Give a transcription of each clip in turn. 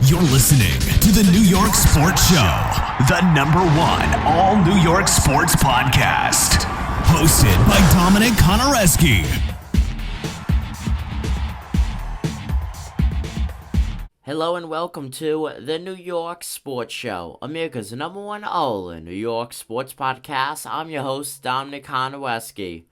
You're listening to the New York Sports Show, the #1 all New York sports podcast. Hosted by Dominic Konareski. Hello and welcome to the New York Sports Show, America's #1 all New York sports podcast. I'm your host, Dominic Konareski.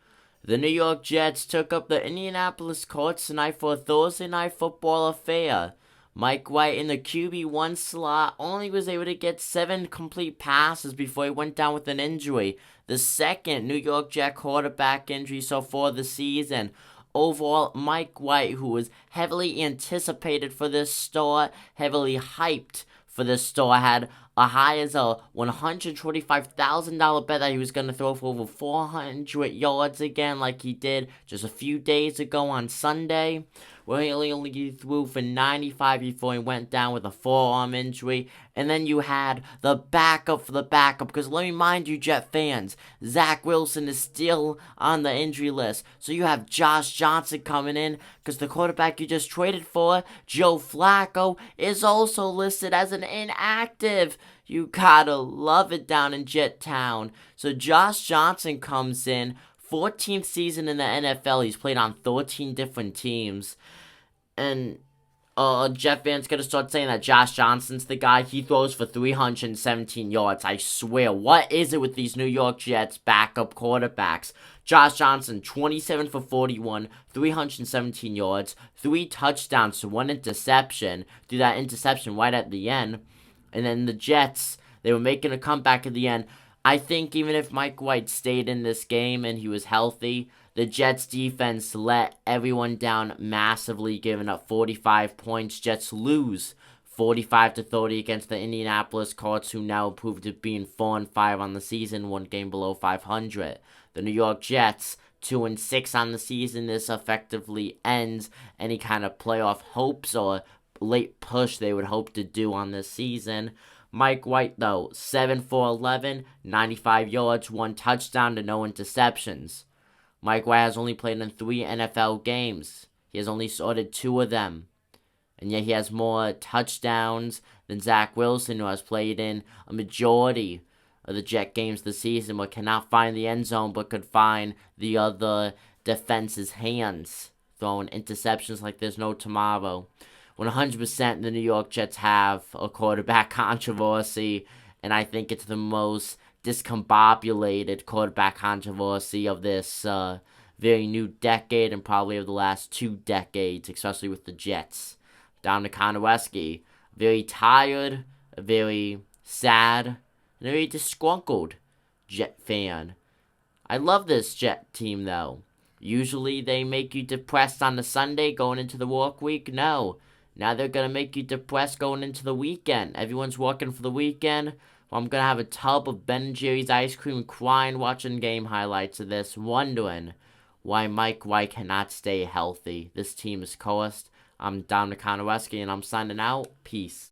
The New York Jets took up the Indianapolis Colts tonight for a Thursday night football affair. Mike White in the QB1 slot only was able to get 7 complete passes before he went down with an injury. The second New York Jet quarterback injury so far this season. Overall, Mike White, who was heavily anticipated for this start, heavily hyped for this start, had a high as a $125,000 bet that he was going to throw for over 400 yards again like he did just a few days ago on Sunday, where he only threw for 95 before he went down with a forearm injury. And then you had the backup for the backup, because let me remind you, Jet fans, Zach Wilson is still on the injury list. So you have Josh Johnson coming in, because the quarterback you just traded for, Joe Flacco, is also listed as an inactive. You gotta love it down in Jet Town. So Josh Johnson comes in, 14th season in the NFL. He's played on 13 different teams. And Jet fans gonna start saying that Josh Johnson's the guy. He throws for 317 yards. I swear, what is it with these New York Jets backup quarterbacks? Josh Johnson, 27 for 41, 317 yards, 3 touchdowns to 1 interception. Threw that interception right at the end. And then the Jets, they were making a comeback at the end. I think even if Mike White stayed in this game and he was healthy, the Jets defense let everyone down massively, giving up 45 points. Jets lose 45-30 against the Indianapolis Colts, who now proved to being 4-5 on the season, 1 game below 500. The New York Jets, 2-6 on the season. This effectively ends any kind of playoff hopes or late push they would hope to do on this season. Mike White, though, 7 for 11, 95 yards, 1 touchdown to no interceptions. Mike White has only played in 3 NFL games. He has only started 2 of them. And yet he has more touchdowns than Zach Wilson, who has played in a majority of the Jet games this season, but cannot find the end zone, but could find the other defense's hands, throwing interceptions like there's no tomorrow. 100% the New York Jets have a quarterback controversy, and I think it's the most discombobulated quarterback controversy of this very new decade and probably of the last 2 decades, especially with the Jets. Down to Konareski, very tired, very sad, and a very disgruntled Jet fan. I love this Jet team, though. Usually they make you depressed on the Sunday going into the work week. No. Now they're going to make you depressed going into the weekend. Everyone's working for the weekend. Well, I'm going to have a tub of Ben & Jerry's ice cream, crying, watching game highlights of this, wondering why Mike White cannot stay healthy. This team is cursed. I'm Dominic Konareski, and I'm signing out. Peace.